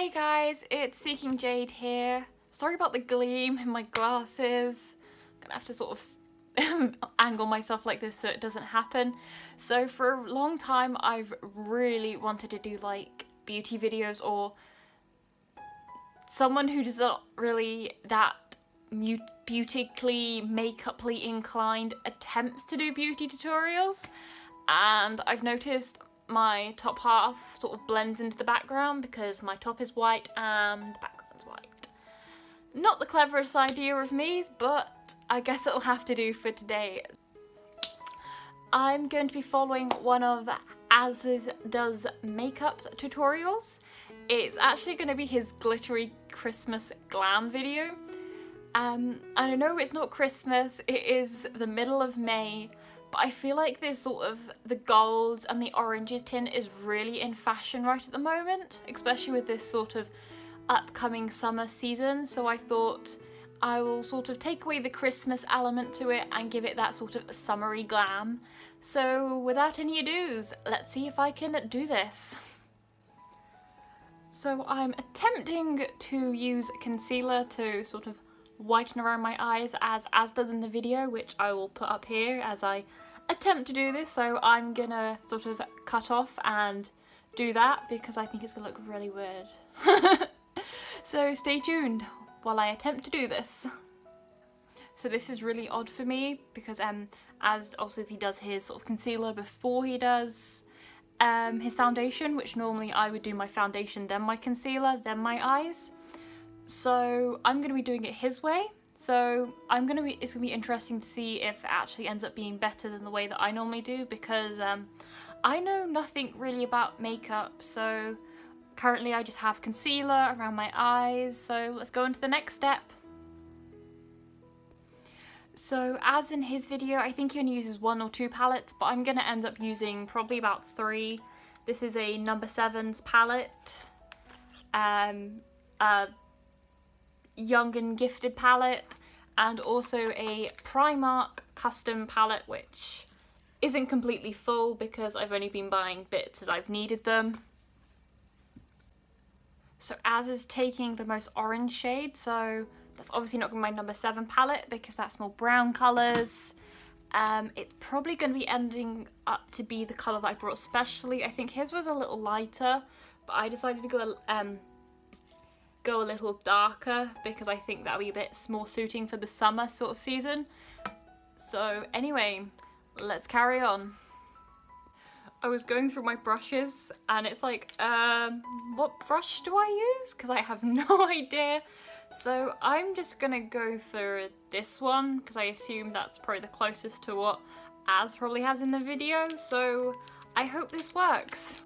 Hey guys, it's Seeking Jade here. Sorry about the gleam in my glasses. I'm gonna have to sort of angle myself like this so it doesn't happen. So for a long time I've really wanted to do like beauty videos, or someone who does not really that beautifully makeuply inclined attempts to do beauty tutorials, and I've noticed my top half sort of blends into the background because my top is white and the background's white. Not the cleverest idea of me, but I guess it'll have to do for today. I'm going to be following one of Azdoesmakeup tutorials. It's actually going to be his Glittery Christmas Glam video. And I know it's not Christmas, it is the middle of May, but I feel like this sort of, the golds and the oranges tint is really in fashion right at the moment, especially with this sort of upcoming summer season. So I thought I will sort of take away the Christmas element to it and give it that sort of summery glam. So without any ados, let's see if I can do this. So I'm attempting to use concealer to sort of whiten around my eyes as does in the video, which I will put up here as I attempt to do this. So I'm gonna sort of cut off and do that because I think it's gonna look really weird. So stay tuned while I attempt to do this. So this is really odd for me because as also if he does his sort of concealer before he does his foundation, which normally I would do my foundation then my concealer then my eyes. So I'm going to be doing it his way. So it's going to be interesting to see if it actually ends up being better than the way that I normally do, because I know nothing really about makeup. So currently I just have concealer around my eyes. So let's go on to the next step. So as in his video, I think he only uses 1 or 2 palettes, but I'm going to end up using probably about 3. This is a No. 7's palette. Young and Gifted palette, and also a Primark custom palette, which isn't completely full because I've only been buying bits as I've needed them. So Az is taking the most orange shade, so that's obviously not my No. 7 palette because that's more brown colours. It's probably going to be ending up to be the colour that I brought specially. I think his was a little lighter, but I decided to go a little darker because I think that'll be a bit more suiting for the summer sort of season. So anyway, let's carry on. I was going through my brushes and it's like, what brush do I use? Because I have no idea. So I'm just gonna go for this one because I assume that's probably the closest to what Az probably has in the video. So I hope this works.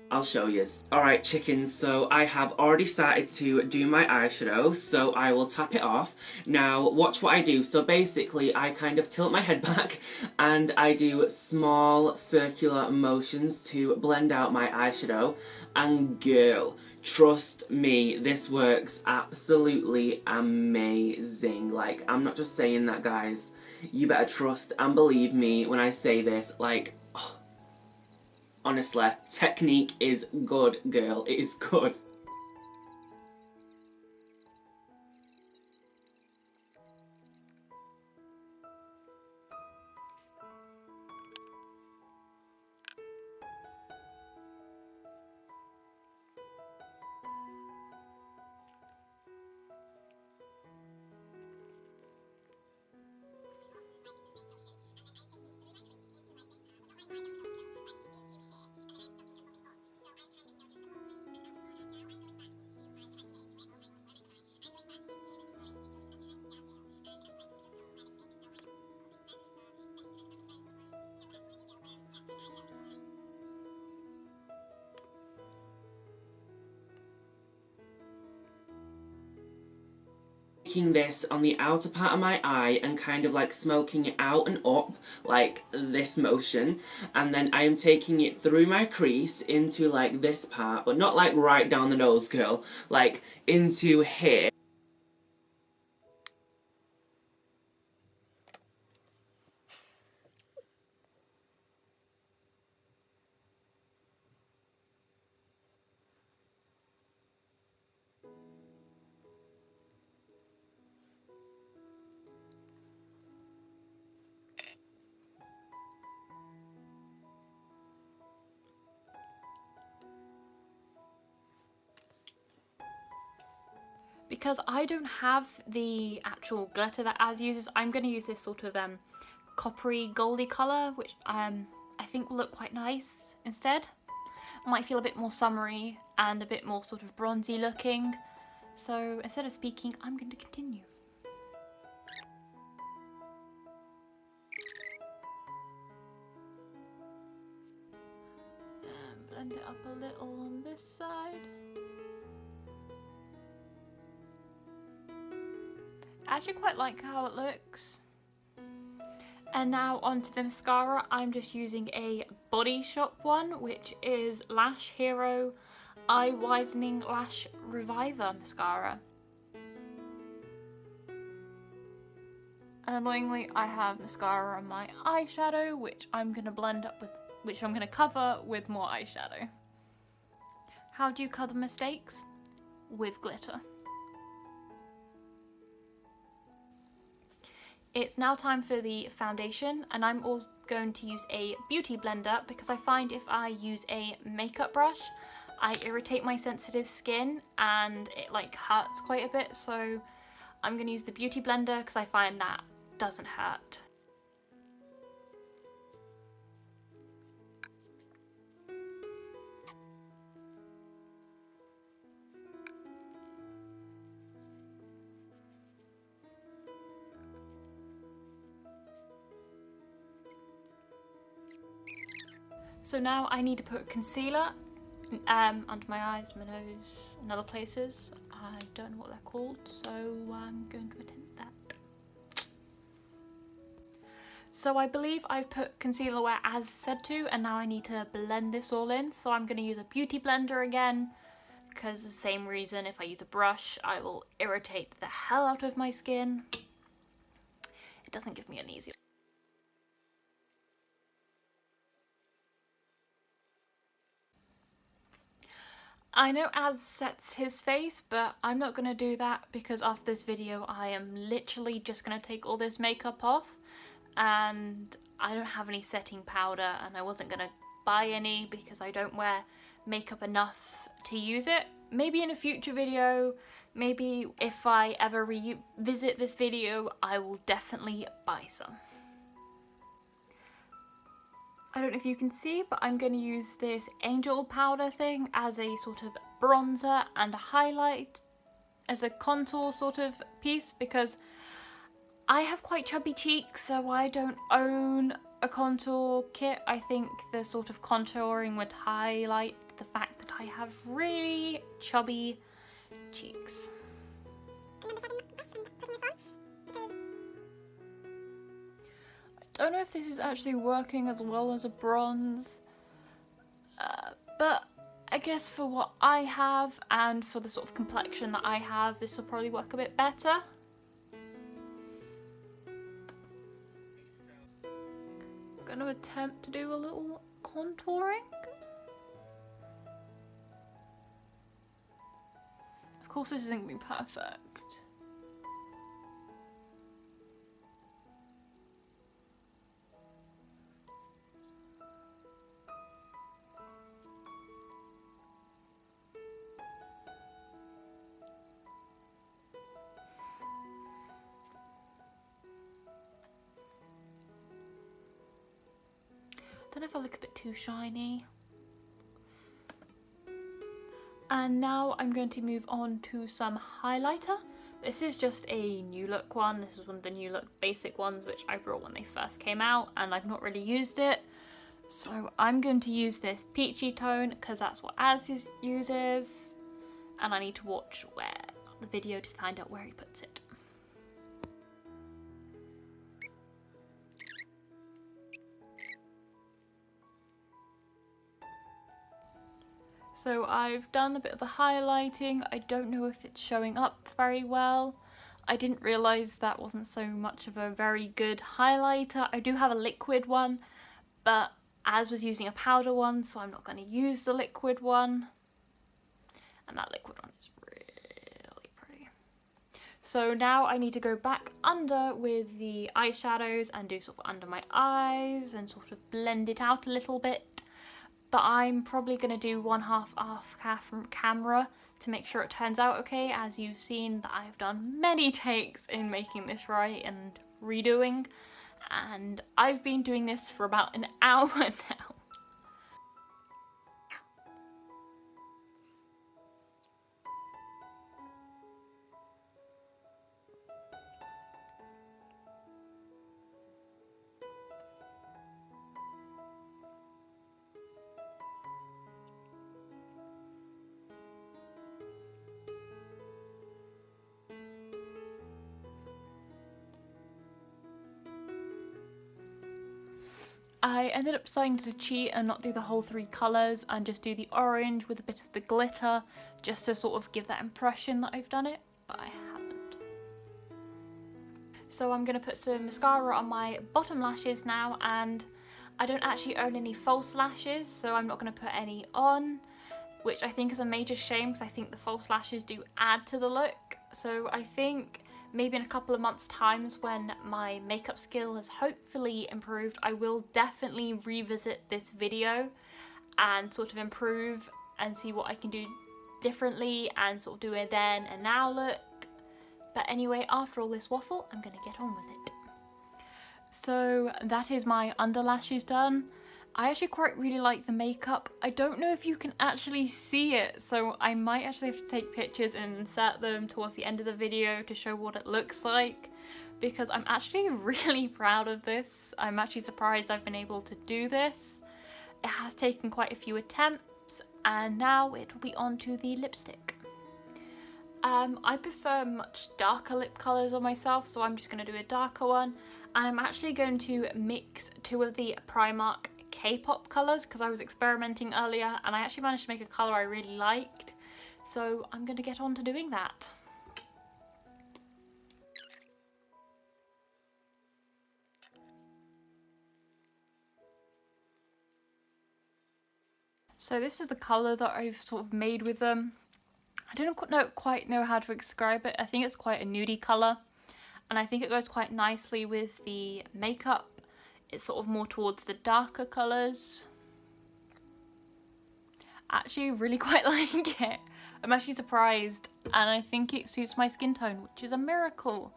I'll show you. Alright chickens, so I have already started to do my eyeshadow, so I will tap it off. Now watch what I do. So basically I kind of tilt my head back and I do small circular motions to blend out my eyeshadow, and girl, trust me, this works absolutely amazing. Like, I'm not just saying that, guys. You better trust and believe me when I say this. Like, honestly, technique is good, girl. It is good. Taking this on the outer part of my eye and kind of like smoking it out and up, like this motion, and then I am taking it through my crease into like this part, but not like right down the nose, girl, like into here. because I don't have the actual glitter that Az uses, I'm going to use this sort of coppery goldy colour, which I think will look quite nice instead. Might feel a bit more summery and a bit more sort of bronzy looking. So instead of speaking, I'm going to continue. And blend it up a little on this side. I actually quite like how it looks. And now onto the mascara. I'm just using a Body Shop one, which is Lash Hero Eye Widening Lash Reviver Mascara. And annoyingly, I have mascara on my eyeshadow, which I'm gonna blend up with, which I'm gonna cover with more eyeshadow. How do you cover mistakes? With glitter. It's now time for the foundation, and I'm also going to use a beauty blender because I find if I use a makeup brush, I irritate my sensitive skin and it like hurts quite a bit, so I'm going to use the beauty blender because I find that doesn't hurt. So now I need to put concealer under my eyes, my nose, and other places. I don't know what they're called, so I'm going to attempt that. So I believe I've put concealer where as said to, and now I need to blend this all in. So I'm going to use a beauty blender again, because the same reason, if I use a brush, I will irritate the hell out of my skin. It doesn't give me an easy. I know Az sets his face, but I'm not going to do that because after this video I am literally just going to take all this makeup off, and I don't have any setting powder and I wasn't going to buy any because I don't wear makeup enough to use it. Maybe in a future video, maybe if I ever revisit this video, I will definitely buy some. I don't know if you can see, but I'm going to use this angel powder thing as a sort of bronzer and a highlight, as a contour sort of piece, because I have quite chubby cheeks, so I don't own a contour kit. I think the sort of contouring would highlight the fact that I have really chubby cheeks. I don't know if this is actually working as well as a bronze, but I guess for what I have and for the sort of complexion that I have, this will probably work a bit better. I'm going to attempt to do a little contouring. Of course this isn't going to be perfect. I don't know if I look a bit too shiny. And now I'm going to move on to some highlighter. This is just a new look one. This is one of the new look basic ones which I brought when they first came out, and I've not really used it. So I'm going to use this peachy tone because that's what Az uses, and I need to watch the video to find out where he puts it. So I've done a bit of the highlighting. I don't know if it's showing up very well. I didn't realise that wasn't so much of a very good highlighter. I do have a liquid one, but Az was using a powder one, so I'm not going to use the liquid one. And that liquid one is really pretty. So now I need to go back under with the eyeshadows and do sort of under my eyes and sort of blend it out a little bit. but I'm probably going to do one half off camera to make sure it turns out okay, as you've seen that I've done many takes in making this right and redoing, and I've been doing this for about an hour now. I ended up deciding to cheat and not do the whole 3 colours and just do the orange with a bit of the glitter, just to sort of give that impression that I've done it, but I haven't. So I'm going to put some mascara on my bottom lashes now, and I don't actually own any false lashes, so I'm not going to put any on, which I think is a major shame because I think the false lashes do add to the look. So I think maybe in a couple of months' times, when my makeup skill has hopefully improved, I will definitely revisit this video and sort of improve and see what I can do differently and sort of do a then and now look. But anyway, after all this waffle, I'm gonna get on with it. So that is my under lashes done. I actually quite really like the makeup. I don't know if you can actually see it, so I might actually have to take pictures and insert them towards the end of the video to show what it looks like, because I'm actually really proud of this. I'm actually surprised I've been able to do this. It has taken quite a few attempts, and now it will be on to the lipstick. I prefer much darker lip colours on myself, so I'm just going to do a darker one, and I'm actually going to mix 2 of the Primark K-pop colours because I was experimenting earlier and I actually managed to make a colour I really liked, so I'm going to get on to doing that. So this is the colour that I've sort of made with them. I don't quite know how to describe it. I think it's quite a nudie colour, and I think it goes quite nicely with the makeup. It's sort of more towards the darker colours. Actually really quite like it. I'm actually surprised, and I think it suits my skin tone, which is a miracle,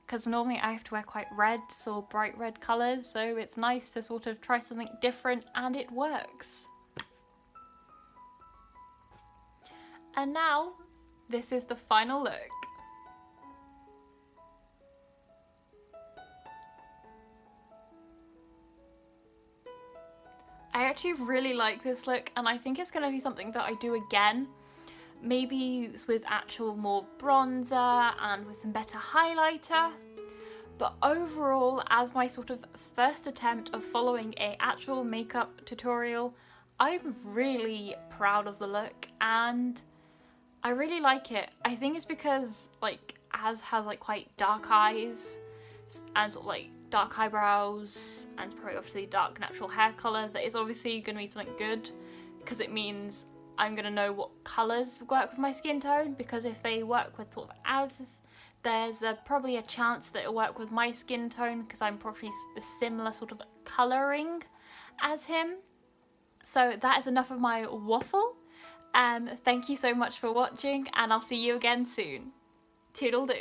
because normally I have to wear quite reds or bright red colours, so it's nice to sort of try something different, and it works. And now, this is the final look. I actually really like this look, and I think it's going to be something that I do again. Maybe with actual more bronzer and with some better highlighter. But overall, as my sort of first attempt of following an actual makeup tutorial, I'm really proud of the look and I really like it. I think it's because like Az has like quite dark eyes and sort of like dark eyebrows and probably obviously dark natural hair colour. That is obviously going to be something good because it means I'm going to know what colours work with my skin tone, because if they work with sort of Az, there's probably a chance that it'll work with my skin tone because I'm probably the similar sort of colouring as him. So that is enough of my waffle. Thank you so much for watching, and I'll see you again soon. Toodle-doo.